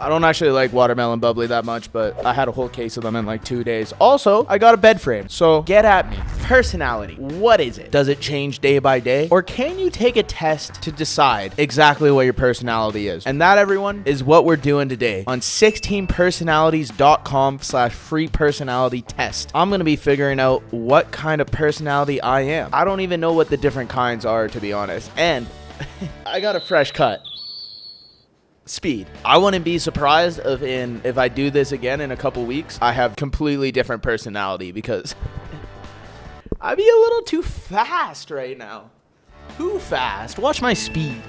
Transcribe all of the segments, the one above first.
I don't actually like watermelon bubbly that much, but I had a whole case of them in like 2 days. Also, I got a bed frame. So get at me. Personality. What is it? Does it change day by day? Or can you take a test to decide exactly what your personality is? And that, everyone, is what we're doing today on 16personalities.com/free personality test. I'm going to be figuring out what kind of personality I am. I don't even know what the different kinds are, to be honest. And I got a fresh cut. Speed. I wouldn't be surprised if I do this again in a couple weeks, I have completely different personality because I'd be a little too fast right now. Too fast. Watch my speed.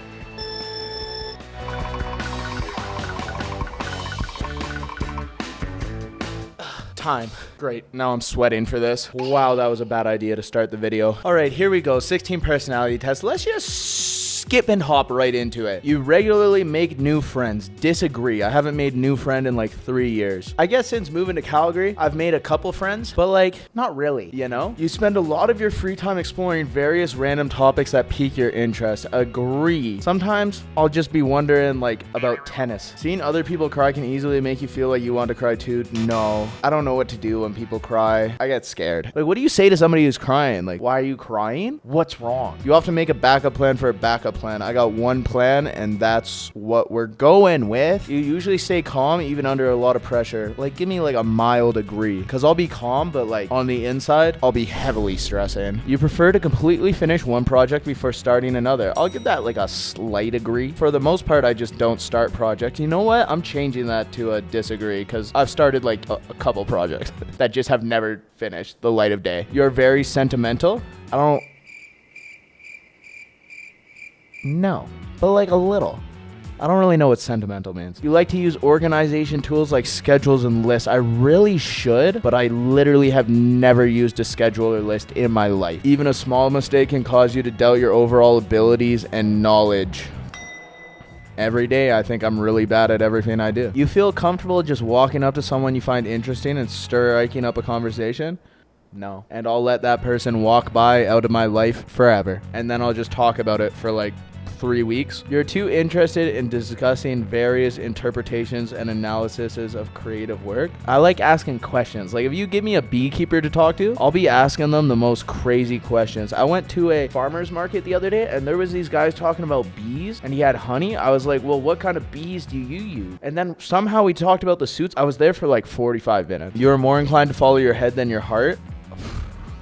Time. Great. Now I'm sweating for this. Wow, that was a bad idea to start the video. All right, here we go. 16 personality test. Let's just skip and hop right into it. You regularly make new friends. Disagree. I haven't made new friend in like 3 years. I guess since moving to Calgary, I've made a couple friends, but like not really, you know? You spend a lot of your free time exploring various random topics that pique your interest. Agree. Sometimes I'll just be wondering like about tennis. Seeing other people cry can easily make you feel like you want to cry too. No, I don't know what to do when people cry. I get scared. Like, what do you say to somebody who's crying? Like, why are you crying? What's wrong? You have to make a backup plan for a backup plan. I got one plan and that's what we're going with. You usually stay calm even under a lot of pressure. Like, give me like a mild agree, because I'll be calm, but like on the inside I'll be heavily stressing. You prefer to completely finish one project before starting another. I'll give that like a slight agree. For the most part, I just don't start projects. You know what, I'm changing that to a disagree, because I've started like a couple projects that just have never finished the light of day. You're very sentimental. No, but like a little. I don't really know what sentimental means. You like to use organization tools like schedules and lists. I really should, but I literally have never used a schedule or list in my life. Even a small mistake can cause you to doubt your overall abilities and knowledge. Every day, I think I'm really bad at everything I do. You feel comfortable just walking up to someone you find interesting and striking up a conversation? No. And I'll let that person walk by out of my life forever. And then I'll just talk about it for like 3 weeks. You're too interested in discussing various interpretations and analyses of creative work. I like asking questions. Like, if you give me a beekeeper to talk to, I'll be asking them the most crazy questions. I went to a farmer's market the other day and there was these guys talking about bees and he had honey. I was like, well, what kind of bees do you use? And then somehow we talked about the suits. I was there for like 45 minutes. You're more inclined to follow your head than your heart.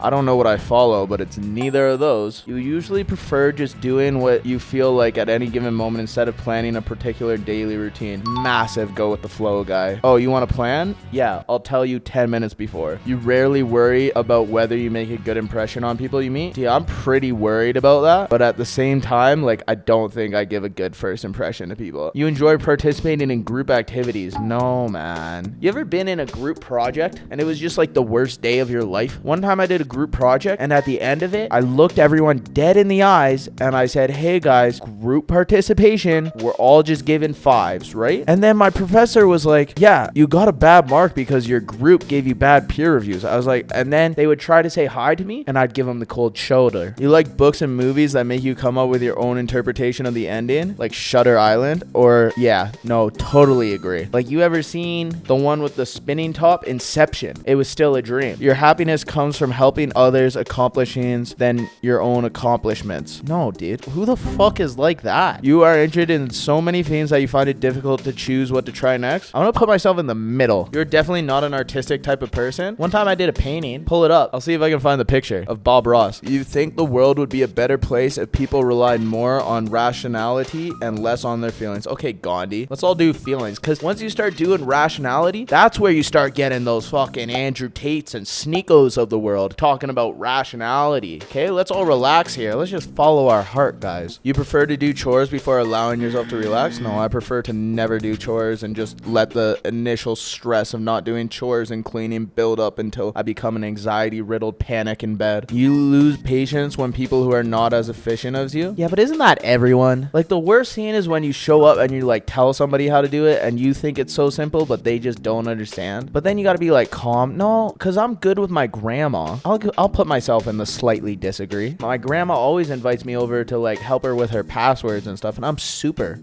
I don't know what I follow, but it's neither of those. You usually prefer just doing what you feel like at any given moment instead of planning a particular daily routine. Massive go with the flow guy. Oh, you want a plan? Yeah, I'll tell you 10 minutes before. You rarely worry about whether you make a good impression on people you meet. Yeah, I'm pretty worried about that, but at the same time, like, I don't think I give a good first impression to people. You enjoy participating in group activities. No, man. You ever been in a group project and it was just like the worst day of your life? One time I did a group project and at the end of it, I looked everyone dead in the eyes and I said, hey guys, group participation, we're all just given 5s, right? And then my professor was like, yeah, you got a bad mark because your group gave you bad peer reviews. I was like, and then they would try to say hi to me and I'd give them the cold shoulder. You like books and movies that make you come up with your own interpretation of the ending, like Shutter Island? Or yeah, no, totally agree. Like, you ever seen the one with the spinning top? Inception. It was still a dream. Your happiness comes from helping others accomplishing than your own accomplishments. No, dude. Who the fuck is like that? You are interested in so many things that you find it difficult to choose what to try next. I'm gonna put myself in the middle. You're definitely not an artistic type of person. One time I did a painting. Pull it up. I'll see if I can find the picture of Bob Ross. You think the world would be a better place if people relied more on rationality and less on their feelings. Okay, Gandhi. Let's all do feelings, because once you start doing rationality, that's where you start getting those fucking Andrew Tates and Sneekos of the world talking about rationality. Okay, let's all relax here. Let's just follow our heart, guys. You prefer to do chores before allowing yourself to relax? No, I prefer to never do chores and just let the initial stress of not doing chores and cleaning build up until I become an anxiety-riddled panic in bed. You lose patience when people who are not as efficient as you? Yeah, but isn't that everyone? Like, the worst scene is when you show up and you like tell somebody how to do it and you think it's so simple, but they just don't understand. But then you gotta be like calm. No, because I'm good with my grandma. I'll put myself in the slightly disagree. My grandma always invites me over to like help her with her passwords and stuff, and I'm super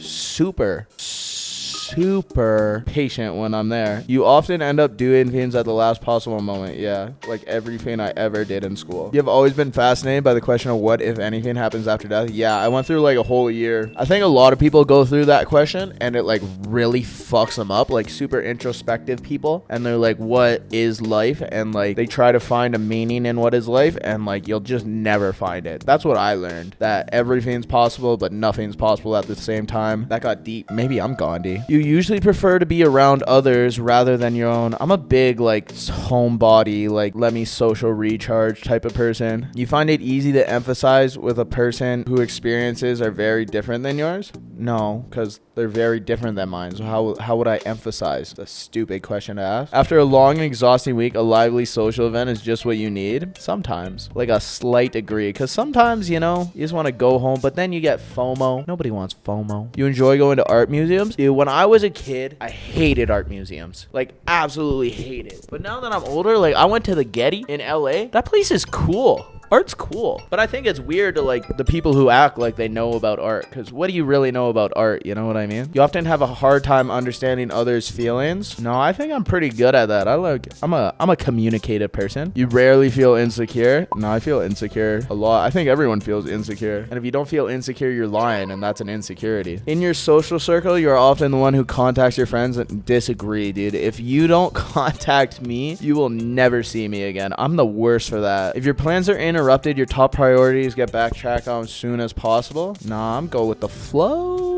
super patient when I'm there. You often end up doing things at the last possible moment. Yeah, like everything I ever did in school. You've always been fascinated by the question of what, if anything, happens after death. Yeah, I went through like a whole year. I think a lot of people go through that question and it like really fucks them up, like super introspective people, and they're like, what is life? And like they try to find a meaning in what is life, and like you'll just never find it. That's what I learned, that everything's possible but nothing's possible at the same time. That got deep. Maybe I'm Gandhi. You usually prefer to be around others rather than your own. I'm a big like homebody, like let me social recharge type of person. You find it easy to emphasize with a person who experiences are very different than yours? No, because they're very different than mine. So how would I emphasize? It's a stupid question to ask. After a long and exhausting week, a lively social event is just what you need. Sometimes, like a slight degree, because sometimes, you know, you just want to go home, but then you get FOMO. Nobody wants FOMO. You enjoy going to art museums? Dude, when I was a kid, I hated art museums. Like, absolutely hated. But now that I'm older, like, I went to the Getty in LA. That place is cool. Art's cool, but I think it's weird to like the people who act like they know about art, because what do you really know about art? You know what I mean? You often have a hard time understanding others' feelings. No, I think I'm pretty good at that. I'm a communicative person. You rarely feel insecure. No, I feel insecure a lot. I think everyone feels insecure, and if you don't feel insecure, you're lying, and that's an insecurity. In your social circle, you're often the one who contacts your friends. And disagree, dude. If you don't contact me, you will never see me again. I'm the worst for that. If your plans are interrupted, your top priority is get backtracked on as soon as possible. Nah, I'm go with the flow.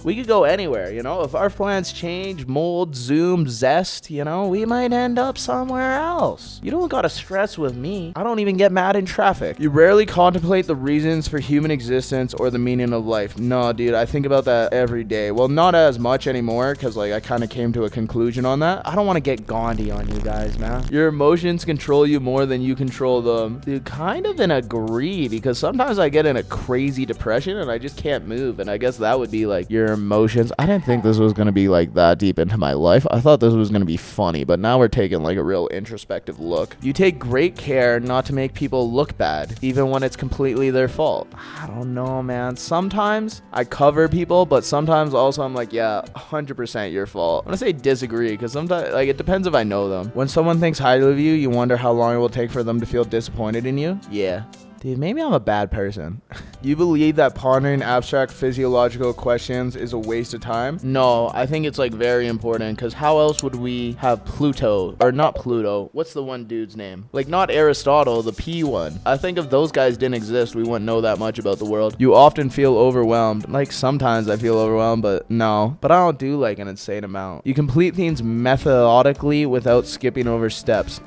We could go anywhere, you know. If our plans change, mold, zoom, zest, you know, we might end up somewhere else. You don't gotta stress with me. I don't even get mad in traffic. You rarely contemplate the reasons for human existence or the meaning of life. No, dude, I think about that every day. Well, not as much anymore, because like I kind of came to a conclusion on that. I don't want to get Gandhi on you guys, man. Your emotions control you more than you control them. Dude, kind of an agree, because sometimes I get in a crazy depression and I just can't move, and I guess that would be like your emotions. I didn't think this was going to be like that deep into my life. I thought this was going to be funny, but now we're taking like a real introspective look. You take great care not to make people look bad, even when it's completely their fault. I don't know, man. Sometimes I cover people, but sometimes also I'm like, yeah, 100% your fault. I'm gonna say disagree, because sometimes like it depends if I know them. When someone thinks highly of you, you wonder how long it will take for them to feel disappointed in you. Yeah. Dude, maybe I'm a bad person. You believe that pondering abstract physiological questions is a waste of time? No, I think it's like very important, because how else would we have Pluto? Or not Pluto. What's the one dude's name? Like not Aristotle, the P one. I think if those guys didn't exist, we wouldn't know that much about the world. You often feel overwhelmed. Like sometimes I feel overwhelmed, but no. But I don't do like an insane amount. You complete things methodically without skipping over steps.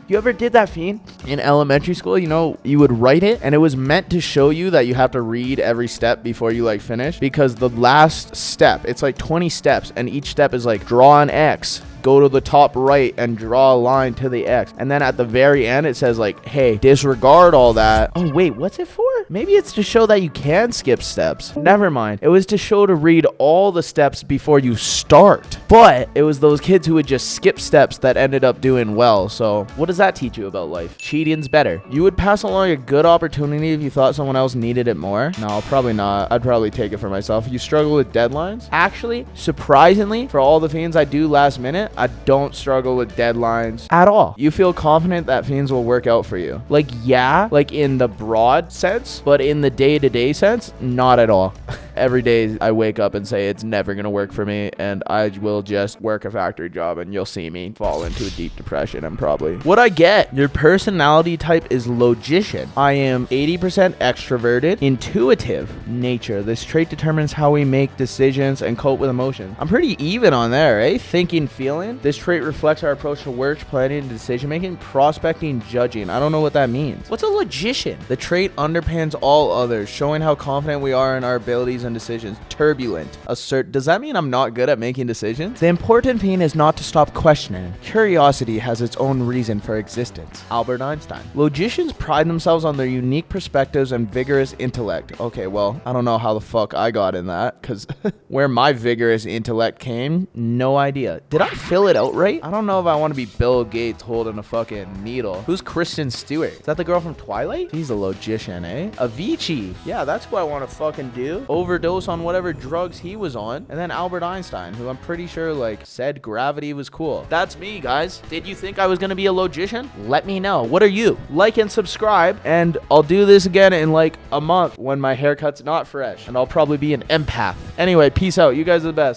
You ever did that fiend in elementary school? You know, you would write it and it was meant to show you that you have to read every step before you like finish, because the last step, it's like 20 steps and each step is like draw an X, go to the top right and draw a line to the X. And then at the very end, it says like, hey, disregard all that. Oh, wait, what's it for? Maybe it's to show that you can skip steps. Never mind. It was to show to read all the steps before you start. But it was those kids who would just skip steps that ended up doing well. So what does that teach you about life? Cheating's better. You would pass along a good opportunity if you thought someone else needed it more? No, probably not. I'd probably take it for myself. You struggle with deadlines? Actually, surprisingly, for all the fiends I do last minute, I don't struggle with deadlines at all. You feel confident that fiends will work out for you. Like, yeah, like in the broad sense, but in the day-to-day sense, not at all. Every day I wake up and say it's never going to work for me, and I will just work a factory job and you'll see me fall into a deep depression. And probably what I get, your personality type is Logician. I am 80% extroverted, intuitive nature. This trait determines how we make decisions and cope with emotions. I'm pretty even on there, eh? Thinking, feeling. This trait reflects our approach to work, planning, and decision making, prospecting, judging. I don't know what that means. What's a Logician? The trait underpins all others, showing how confident we are in our abilities and decisions. Turbulent. Assert. Does that mean I'm not good at making decisions? The important thing is not to stop questioning. Curiosity has its own reason for existence. Albert Einstein. Logicians pride themselves on their unique perspectives and vigorous intellect. Okay, well, I don't know how the fuck I got in that, because where my vigorous intellect came, no idea. Did I fill it out right? I don't know if I want to be Bill Gates holding a fucking needle. Who's Kristen Stewart? Is that the girl from Twilight? She's a Logician, eh? Avicii. Yeah, that's what I want to fucking do. Over overdose on whatever drugs he was on. And then Albert Einstein, who I'm pretty sure like said gravity was cool. That's me, guys. Did you think I was gonna be a logician? Let me know. What are you? Like and subscribe, and I'll do this again in like a month when my haircut's not fresh, and I'll probably be an empath. Anyway, peace out. You guys are the best.